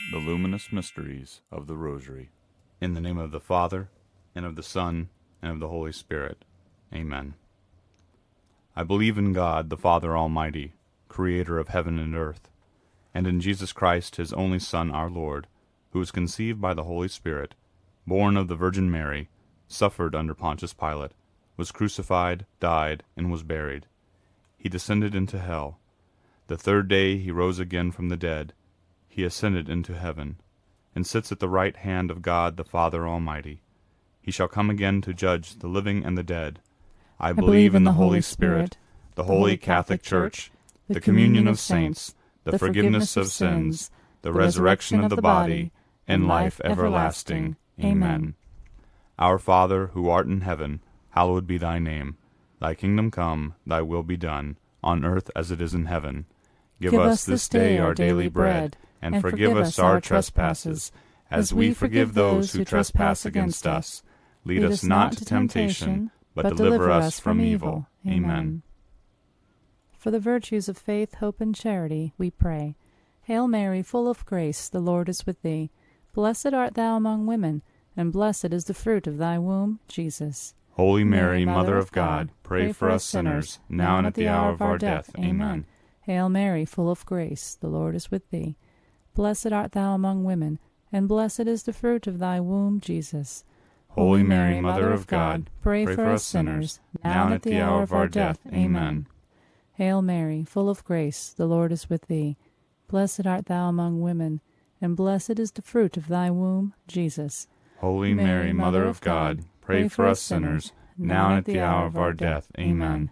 The luminous mysteries of the Rosary. In the name of the Father, and of the Son, and of the Holy Spirit. Amen. I believe in God, the Father Almighty, creator of heaven and earth, and in Jesus Christ, his only Son, our Lord, who was conceived by the Holy Spirit, born of the Virgin Mary, suffered under Pontius Pilate, was crucified, died, and was buried. He descended into hell. The third day he rose again from the dead. He ascended into heaven, and sits at the right hand of God the Father Almighty. He shall come again to judge the living and the dead. I believe in the Holy Spirit, the Holy Catholic Church, the communion of saints, the forgiveness of sins, the resurrection of the body, and life everlasting. Amen. Our Father, who art in heaven, hallowed be thy name. Thy kingdom come, thy will be done, on earth as it is in heaven. Give us this day our daily bread, and forgive us our trespasses, as we forgive those who trespass against us. Lead us not to temptation, but deliver us from evil. Amen. For the virtues of faith, hope, and charity, we pray. Hail Mary, full of grace, the Lord is with thee. Blessed art thou among women, and blessed is the fruit of thy womb, Jesus. Holy Mary, Mother of God, pray for us sinners, now and at the hour of our death. Amen. Hail Mary, full of grace, the Lord is with thee. Blessed art thou among women, and blessed is the fruit of thy womb, Jesus. Holy Mary, Mother of God, pray for us sinners, now and at the hour of our death. Amen. Hail Mary, full of grace, the Lord is with thee. Blessed art thou among women, and blessed is the fruit of thy womb, Jesus. Holy Mary, Mother of God, pray for us sinners, now and at the hour of our death. Amen.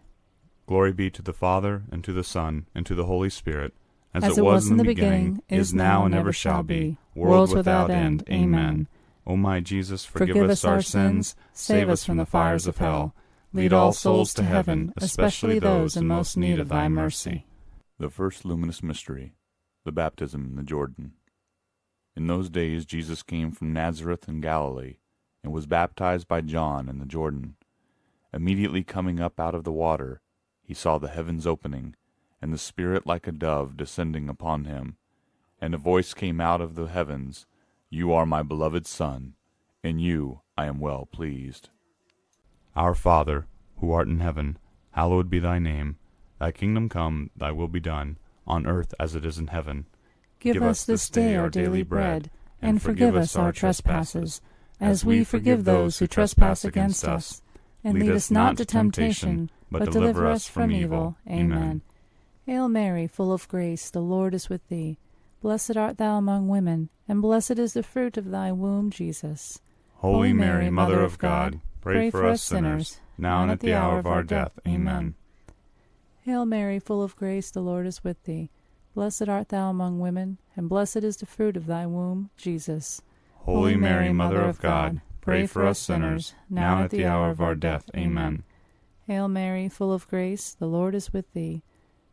Glory be to the Father, and to the Son, and to the Holy Spirit, as it was in the beginning, is now, and ever shall be, world without end. Amen. O my Jesus, forgive us our sins, save us from the fires of hell. Lead all souls to heaven, especially those in most need of thy mercy. The first luminous mystery, the baptism in the Jordan. In those days Jesus came from Nazareth in Galilee, and was baptized by John in the Jordan. Immediately coming up out of the water, he saw the heavens opening, and the Spirit like a dove descending upon him. And a voice came out of the heavens, You are my beloved Son, in you I am well pleased. Our Father, who art in heaven, hallowed be thy name. Thy kingdom come, thy will be done, on earth as it is in heaven. Give us this day our daily bread, and forgive us our trespasses, as we forgive those who trespass against us. And lead us not to temptation, but deliver us from evil. Amen. Hail Mary, full of grace, the Lord is with thee. Blessed art thou among women, and blessed is the fruit of thy womb, Jesus. Holy Mary, Mother of God, pray for us sinners, now and at the hour of our death. Amen. Hail Mary, full of grace, the Lord is with thee. Blessed art thou among women, and blessed is the fruit of thy womb, Jesus. Holy Mary, Mother of God, pray for us sinners, now and at the hour of our death. Amen. Hail Mary, full of grace, the Lord is with thee.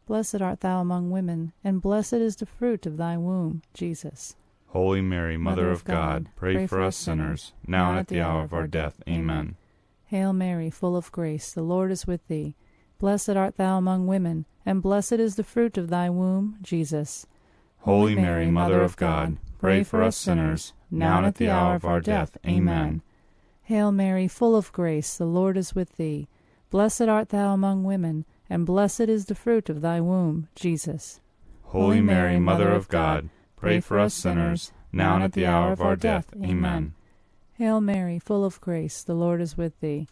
Blessed art thou among women, and blessed is the fruit of thy womb, Jesus. Holy Mary, Mother of God, pray for us sinners, now and at the hour of our death. Amen. Hail Mary, full of grace, the Lord is with thee. Blessed art thou among women, and blessed is the fruit of thy womb, Jesus. Holy Mary, Mother of God, pray for us sinners, now and at the hour of our death. Amen. Hail Mary, full of grace, the Lord is with thee. Blessed art thou among women, and blessed is the fruit of thy womb, Jesus. Holy Mary, Mother of God, pray for us sinners, now and at the hour of our death. Amen. Hail Mary, full of grace, the Lord is with thee.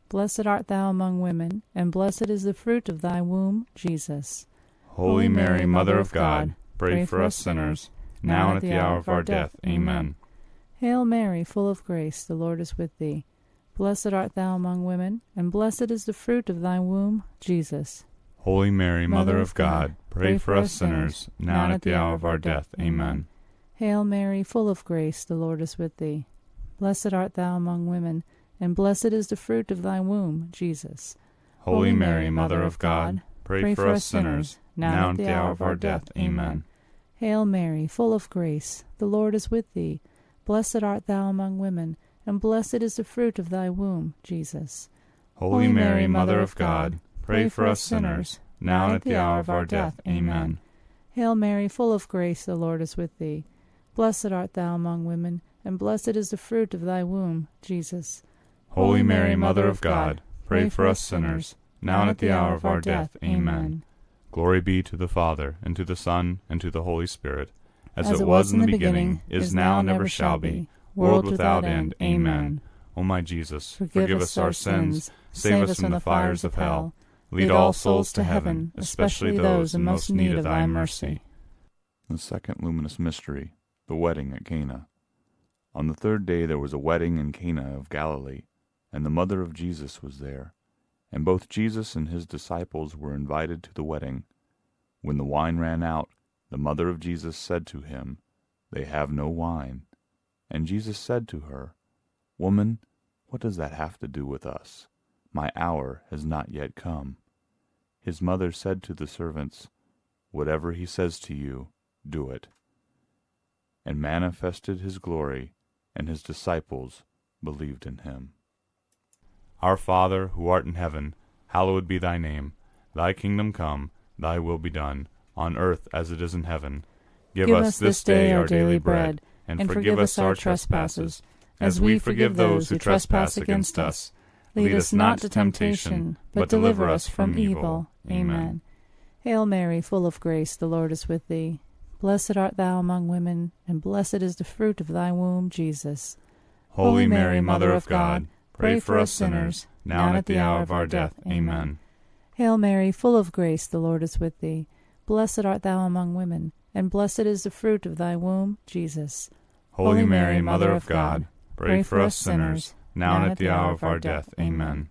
Blessed art thou among women, and blessed is the fruit of thy womb, Jesus. Holy Mary, Mother of God, pray for us sinners, now and at the hour of our death. Amen. Hail Mary, full of grace, the Lord is with thee. Blessed art thou among women, and blessed is the fruit of thy womb, Jesus. Holy Mary, Mother of God, pray for us sinners, now and at the hour of our death. Amen. Hail Mary, full of grace, the Lord is with thee. Blessed art thou among women, and blessed is the fruit of thy womb, Jesus. Holy Mary, Mother of God, pray for us sinners, now and at the hour of our death. Amen. Hail Mary, full of grace, the Lord is with thee. Blessed art thou among women, and blessed is the fruit of thy womb, Jesus. Holy Mary, Mother of God, pray for us sinners, now and at the hour of our death. Amen. Hail Mary, full of grace, the Lord is with thee. Blessed art thou among women, and blessed is the fruit of thy womb, Jesus. Holy Mary, Mother of God, pray for us sinners, now and at the hour of our death. Amen. Glory be to the Father, and to the Son, and to the Holy Spirit, as it was in the beginning, is now, and ever shall be, world without end. Amen. O my Jesus, forgive us our sins, save us from the fires of hell, lead all souls to heaven, especially those in most need of thy mercy. The second luminous mystery, the wedding at Cana. On the third day there was a wedding in Cana of Galilee, and the mother of Jesus was there. And both Jesus and his disciples were invited to the wedding. When the wine ran out, the mother of Jesus said to him, They have no wine. And Jesus said to her, Woman, what does that have to do with us? My hour has not yet come. His mother said to the servants, Whatever he says to you, do it. And manifested his glory, and his disciples believed in him. Our Father, who art in heaven, hallowed be thy name. Thy kingdom come, thy will be done, on earth as it is in heaven. Give us this day our daily bread, and forgive us our trespasses, as we forgive those who trespass against us. Lead us not to temptation, but deliver us from evil. Amen. Hail Mary, full of grace, the Lord is with thee. Blessed art thou among women, and blessed is the fruit of thy womb, Jesus. Holy Mary, Mother of God, pray for us sinners, now and at the hour of our death. Amen. Hail Mary, full of grace, the Lord is with thee. Blessed art thou among women, and blessed is the fruit of thy womb, Jesus. Holy Mary, Mother of God, pray for us sinners, now and at the hour of our death. Amen.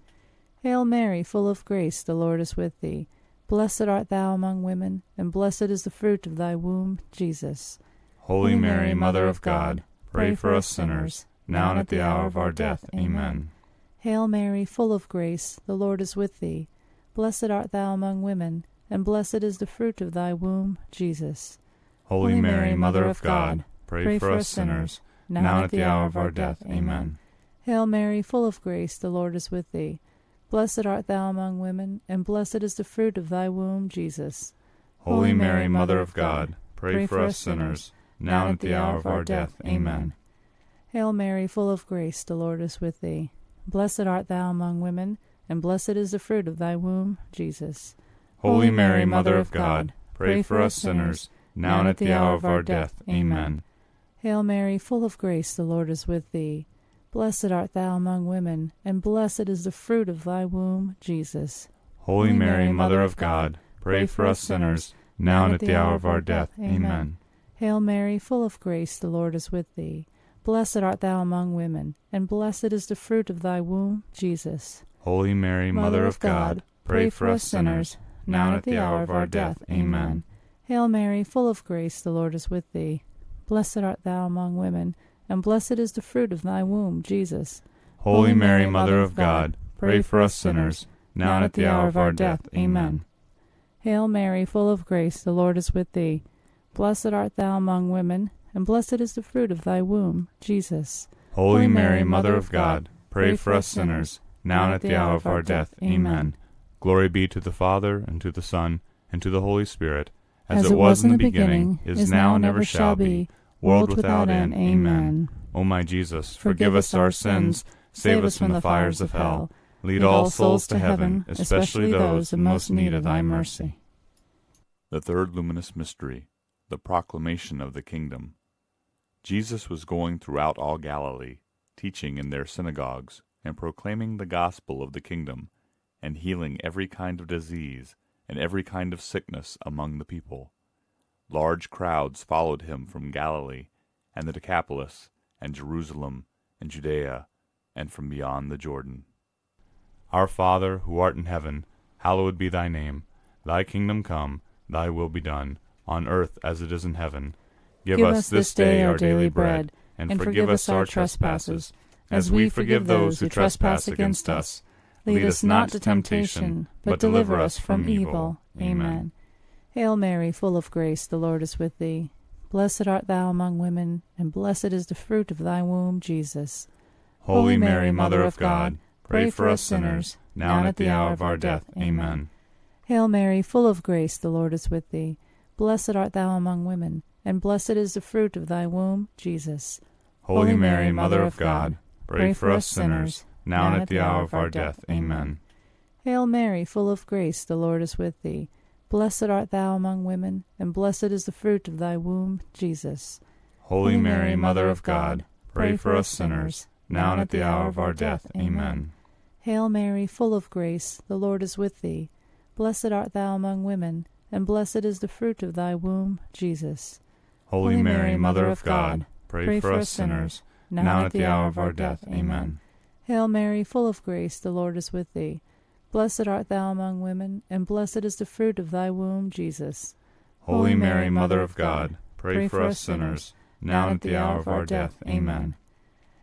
Hail Mary, full of grace, the Lord is with thee. Blessed art thou among women, and blessed is the fruit of thy womb, Jesus. Holy Mary, Mother of God, pray for us sinners, now and at the hour of our death. Amen. Hail Mary, full of grace, the Lord is with thee. Blessed art thou among women, and blessed is the fruit of thy womb, Jesus. Holy Mary, Mother of God, pray for us sinners, now and at the hour of our death. Amen. Hail Mary, full of grace, the Lord is with thee. Blessed art thou among women, and blessed is the fruit of thy womb, Jesus. Holy Mary, Mother of God, pray for us sinners, now and at the hour of our death. Amen. Hail Mary, full of grace, the Lord is with thee. Blessed art thou among women, and blessed is the fruit of thy womb, Jesus. Holy Mary, Mother of God, pray for us sinners, now and at the hour of our death. Amen. Hail Mary, full of grace, the Lord is with thee. Blessed art thou among women, and blessed is the fruit of thy womb, Jesus. Holy Mary, Mother of God, pray for us sinners, now and at the hour of our death. Amen. Hail Mary, full of grace, the Lord is with thee. Blessed art thou among women, and blessed is the fruit of thy womb, Jesus. Holy Mary, Mother of God, pray for us sinners, now and at the hour of our death. Amen. Hail Mary, full of grace, the Lord is with thee. Blessed art thou among women, and blessed is the fruit of thy womb, Jesus. Holy Mary, Mother of God, pray for us sinners, now and at the hour of our death. Amen. Hail Mary, full of grace, the Lord is with thee. Blessed art thou among women, and blessed is the fruit of thy womb, Jesus. Holy Mary, Mother of God, pray for us sinners, now and at the hour of our death. Amen. Glory be to the Father, and to the Son, and to the Holy Spirit, as it was in the beginning, is now, and ever shall be, world without end. Amen. O my Jesus, forgive us our sins, save us from the fires of hell, lead all souls to heaven, especially those in most need of thy mercy. The third luminous mystery, the proclamation of the kingdom. Jesus was going throughout all Galilee, teaching in their synagogues, and proclaiming the gospel of the kingdom, and healing every kind of disease and every kind of sickness among the people. Large crowds followed him from Galilee, and the Decapolis, and Jerusalem, and Judea, and from beyond the Jordan. Our Father, who art in heaven, hallowed be thy name. Thy kingdom come, thy will be done, on earth as it is in heaven. Give us this day our daily bread, and forgive us our trespasses, as we forgive those who trespass against us. Lead us not to temptation, but deliver us from evil. Amen. Hail Mary, full of grace, the Lord is with thee. Blessed art thou among women, and blessed is the fruit of thy womb, Jesus. Holy Mary, Mother of God, pray for us sinners, now and at the hour of our death. Amen. Hail Mary, full of grace, the Lord is with thee. Blessed art thou among women, and blessed is the fruit of thy womb, Jesus. Holy Mary, Mother of God, pray for us sinners, now and at the hour of our death. Amen. Hail Mary, full of grace, the Lord is with thee. Blessed art thou among women, and blessed is the fruit of thy womb, Jesus. Holy Mary, Mother of God, pray for us sinners, now and at the hour of our death. Amen. Hail Mary, full of grace, the Lord is with thee. Blessed art thou among women, and blessed is the fruit of thy womb, Jesus. Holy Mary, Mother of God, pray for us sinners, now and at the hour of our death. Amen. Hail Mary, full of grace, the Lord is with thee. Blessed art thou among women, and blessed is the fruit of thy womb, Jesus. Holy Mary, Mother of God, pray for us sinners, now and at the hour of our death. Amen.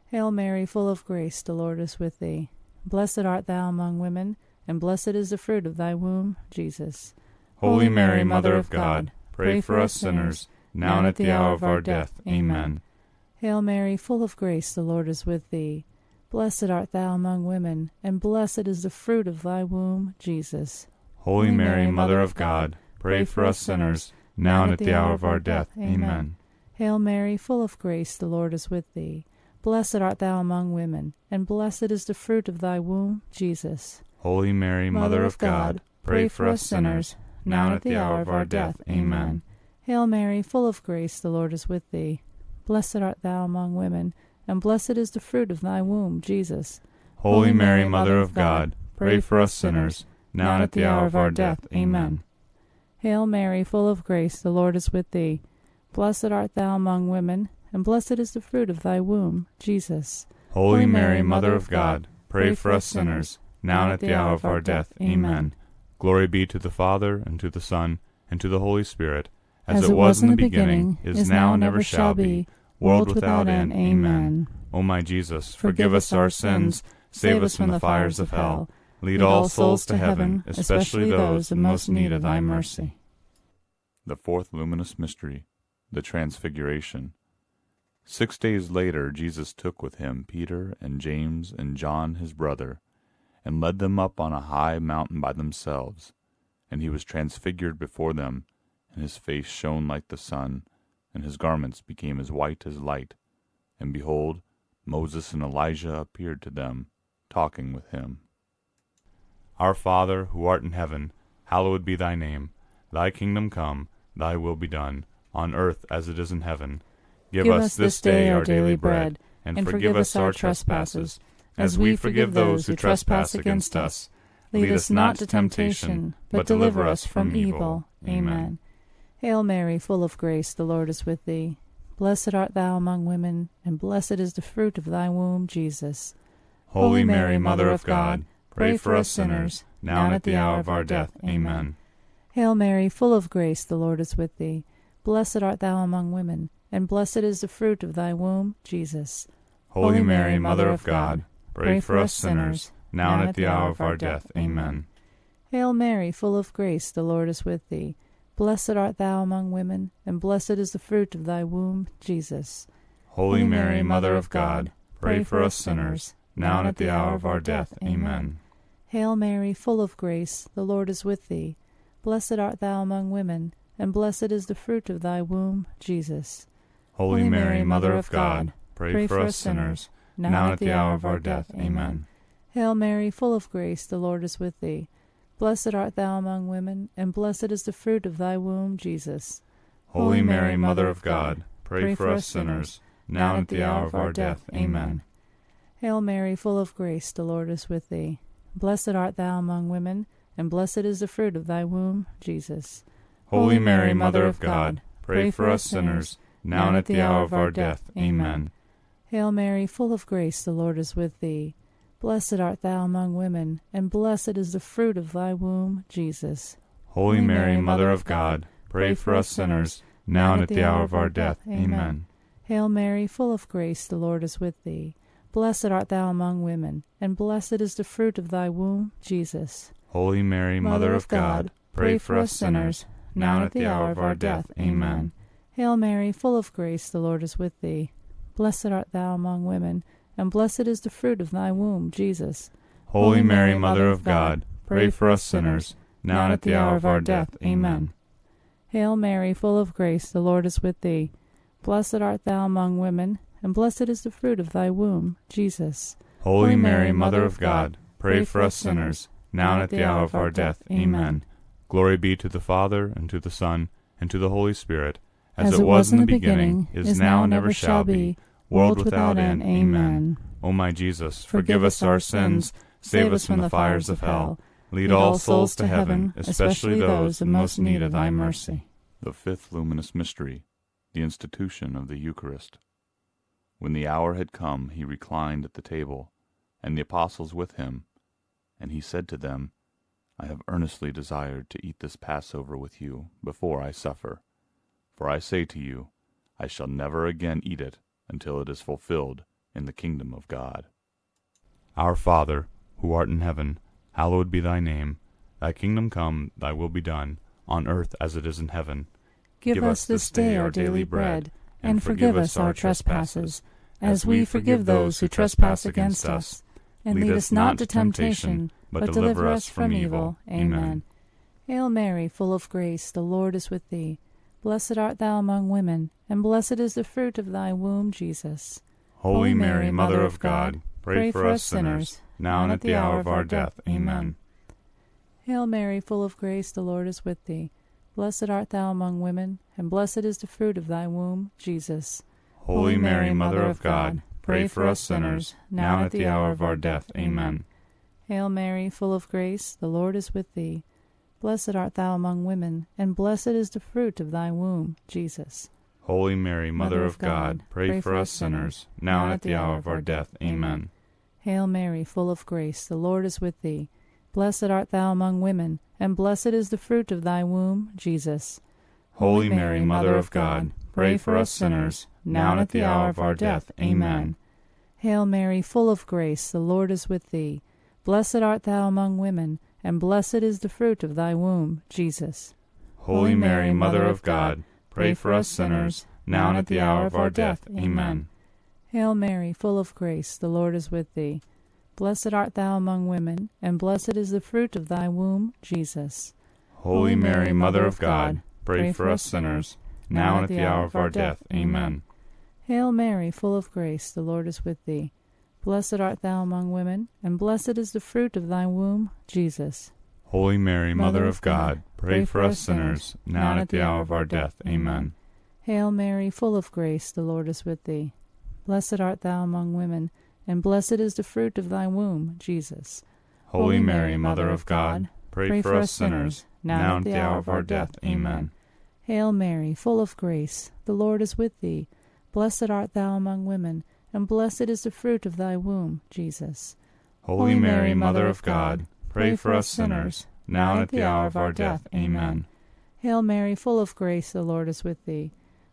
Hail Mary, full of grace, the Lord is with thee. Blessed art thou among women, and blessed is the fruit of thy womb, Jesus. Holy Mary, Mother of God, pray for us sinners, now and at the hour of our death. Amen. Hail Mary, full of grace, the Lord is with thee. Blessed art thou among women, and blessed is the fruit of thy womb, Jesus. Holy Mary, Mother of God, pray for us sinners, now and at the hour of our death. Amen. Hail Mary, full of grace, the Lord is with thee. Blessed art thou among women, and blessed is the fruit of thy womb, Jesus. Holy Mary, Mother of God, pray for us sinners, now and at the hour of our death. Amen. Hail Mary, full of grace, the Lord is with thee. Blessed art thou among women, and blessed is the fruit of thy womb, Jesus. Holy Mary, Mother of God, pray for us sinners, now and at the hour of our death. Amen. Hail Mary, full of grace, the Lord is with thee. Blessed art thou among women, and blessed is the fruit of thy womb, Jesus. Holy Mary, Mother of God, pray for us sinners, now and at the hour of our death. Amen. Glory be to the Father, and to the Son, and to the Holy Spirit, as it was in the beginning, is now, and ever shall be, world without end. Amen. O my Jesus, forgive us our sins, save us from the fires of hell, lead all souls to heaven, especially those in most need of thy mercy. The fourth luminous mystery, the Transfiguration. 6 days later Jesus took with him Peter and James and John his brother, and led them up on a high mountain by themselves. And he was transfigured before them, and his face shone like the sun, and his garments became as white as light. And behold, Moses and Elijah appeared to them, talking with him. Our Father, who art in heaven, hallowed be thy name. Thy kingdom come, thy will be done, on earth as it is in heaven. Give us this day our daily bread, and forgive us our trespasses, as we forgive those who trespass against us. Lead us not to temptation, but deliver us from evil. Amen. Hail Mary, full of grace, the Lord is with thee. Blessed art thou among women, and blessed is the fruit of thy womb, Jesus. Holy Mary, Mother of God, pray for us sinners, now and at the hour of our death. Amen. Hail Mary, full of grace, the Lord is with thee. Blessed art thou among women, and blessed is the fruit of thy womb, Jesus. Holy Mary, Mother of God, pray for us sinners, now and at the hour of our death. Amen. Hail Mary, full of grace, the Lord is with thee. Blessed art thou among women, and blessed is the fruit of thy womb, Jesus. Holy Mary, Mother of God, pray for us sinners, now and at the hour of our death. Amen. Hail Mary, full of grace, the Lord is with thee. Blessed art thou among women, and blessed is the fruit of thy womb, Jesus. Holy Mary, Mother of God, pray for us sinners, now and at the hour of our death. Amen. Hail Mary, full of grace, the Lord is with thee. Blessed art thou among women, and blessed is the fruit of thy womb, Jesus. Holy Mary, Mother of God, pray for us sinners, now and at the hour of our death. Amen. Hail Mary, full of grace, the Lord is with thee. Blessed art thou among women, and blessed is the fruit of thy womb, Jesus. Holy Mary, Mother of God, pray for us sinners, now and at the hour of our death. Amen. Hail Mary, full of grace, the Lord is with thee. Blessed art thou among women, and blessed is the fruit of thy womb, Jesus. Holy Mary, Mother of God, pray for us sinners, now and at the hour of our death. Amen. Hail Mary, full of grace, the Lord is with thee. Blessed art thou among women, and blessed is the fruit of thy womb, Jesus. Holy Mary, Mother of God, pray for us sinners, now and at the hour of our death. Amen. Hail Mary, full of grace, the Lord is with thee. Blessed art thou among women, and blessed is the fruit of thy womb, Jesus. Holy Mary, Mother of God, pray for us sinners, now and at the hour of our death. Amen. Hail Mary, full of grace, the Lord is with thee. Blessed art thou among women, and blessed is the fruit of thy womb, Jesus. Holy Mary, Mother of God, pray for us sinners, now and at the hour of our death. Amen. Glory be to the Father, and to the Son, and to the Holy Spirit, as it was in the beginning, is now, and ever shall be, world without end. Amen. O my Jesus, forgive us our sins, save us from the fires of hell. Lead all souls to heaven, especially those in most need of thy mercy. The fifth luminous mystery, the institution of the Eucharist. When the hour had come, he reclined at the table, and the apostles with him. And he said to them, I have earnestly desired to eat this Passover with you before I suffer. For I say to you, I shall never again eat it until it is fulfilled in the kingdom of God. Our Father, who art in heaven, hallowed be thy name. Thy kingdom come, thy will be done, on earth as it is in heaven. Give us this day our daily bread, and forgive us our trespasses, as we forgive those who trespass against us. And lead us not into temptation, but deliver us from evil. Amen. Hail Mary, full of grace, the Lord is with thee. Blessed art thou among women, and blessed is the fruit of thy womb, Jesus. Holy Mary, Mother of God, pray for us sinners, now and at the hour of our death. Amen. Hail Mary, full of grace, the Lord is with thee. Blessed art thou among women, and blessed is the fruit of thy womb, Jesus. Holy Mary, Mother of God, pray for us sinners, now and at the hour of our death. Amen. Hail Mary, full of grace, the Lord is with thee. Blessed art thou among women, and blessed is the fruit of thy womb, Jesus. Holy Mary, Mother of God, pray for us sinners, now and at the hour of our death. Amen. Hail Mary, full of grace, the Lord is with thee. Blessed art thou among women, and blessed is the fruit of thy womb, Jesus. Holy Mary, Mother of God, pray for us sinners, now and at the hour of our death. Amen. Hail Mary, full of grace, the Lord is with thee. Blessed art thou among women, and blessed is the fruit of thy womb, Jesus. Holy Mary, Mother of God, pray for us sinners, now and at the hour of our death. Amen. Hail Mary, full of grace, the Lord is with thee. Blessed art thou among women, and blessed is the fruit of thy womb, Jesus. Holy Mary, Mother of God, pray for us sinners, now and at the hour of our death. Amen. Hail Mary, full of grace, the Lord is with thee. Blessed art thou among women, and blessed is the fruit of thy womb, Jesus. Holy Mary, Mother of God, pray for us sinners, now and at the hour of our death. Amen. Hail Mary, full of grace, the Lord is with thee. Blessed art thou among women, and blessed is the fruit of thy womb, Jesus. Holy Mary, Mother of God, pray for us sinners, now and at the hour of our death. Amen. Hail Mary, full of grace, the Lord is with thee. Blessed art thou among women, and blessed is the fruit of thy womb, Jesus. Holy Mary, Mother of God, pray for us sinners, now and at the hour of our death. Amen. Hail Mary, full of grace, the Lord is with thee.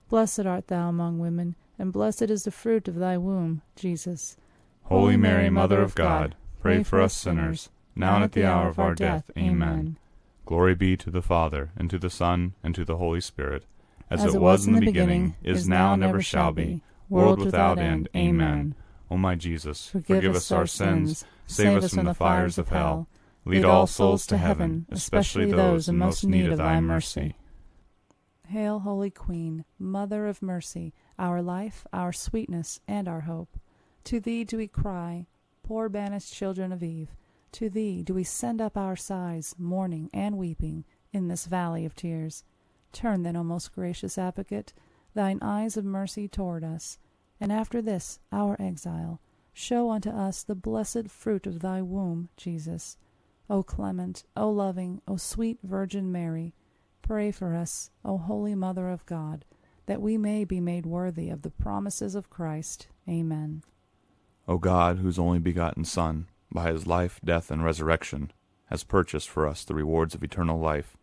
Blessed art thou among women, and blessed is the fruit of thy womb, Jesus. Holy Mary, Mother of God, pray for us sinners, now and at the hour of our death. Amen. Glory be to the Father, and to the Son, and to the Holy Spirit, as it was in the beginning, is now, and ever shall be, world without end. Amen. O my Jesus, forgive us our sins, save us from the fires of hell. Lead all souls to heaven, especially those in most need of thy mercy. Hail, Holy Queen, Mother of mercy, our life, our sweetness, and our hope. To thee do we cry, poor banished children of Eve. To thee do we send up our sighs, mourning and weeping, in this valley of tears. Turn then, O most gracious Advocate, thine eyes of mercy toward us, and after this our exile, show unto us the blessed fruit of thy womb, Jesus. O clement, O loving, O sweet Virgin Mary, pray for us, O Holy Mother of God, that we may be made worthy of the promises of Christ. Amen. O God, whose only begotten Son, by his life, death, and resurrection, has purchased for us the rewards of eternal life,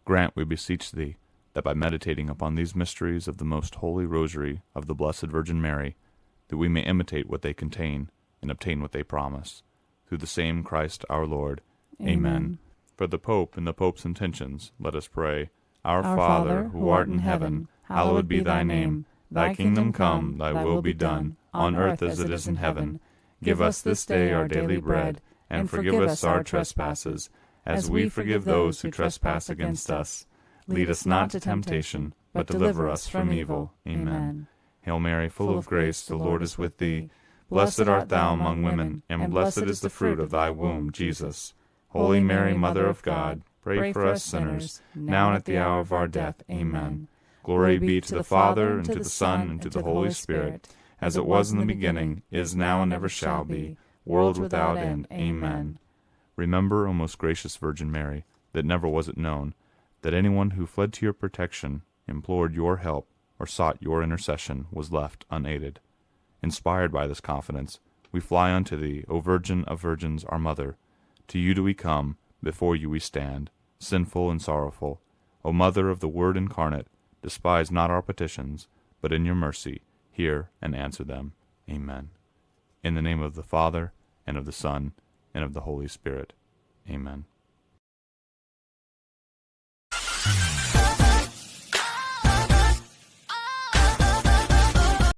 grant, we beseech thee, that by meditating upon these mysteries of the most holy rosary of the Blessed Virgin Mary, that we may imitate what they contain and obtain what they promise. Through the same Christ our Lord. Amen. For the Pope and the Pope's intentions, let us pray. Our Father, who art in heaven, hallowed be thy name. Thy kingdom come, thy will be done, on earth as it is in heaven. Give us this day our daily bread, and forgive us our trespasses, as we forgive those who trespass against us. Lead us not to temptation, but deliver us from evil. Amen. Hail Mary, full of grace, the Lord is with thee. Blessed art thou among women, and blessed is the fruit of thy womb, Jesus. Holy Mary, Mother of God, pray for us sinners, now and at the hour of our death. Amen. Glory be to the Father, and to the Son, and to the Holy Spirit, as it was in the beginning, is now, and ever shall be, world without end. Amen. Remember, O most gracious Virgin Mary, that never was it known that anyone who fled to your protection, implored your help, or sought your intercession was left unaided. Inspired by this confidence, we fly unto thee, O Virgin of Virgins, our Mother. To you do we come, before you we stand, sinful and sorrowful. O Mother of the Word incarnate, despise not our petitions, but in your mercy hear and answer them. Amen. In the name of the Father, and of the Son, and of the Holy Spirit. Amen.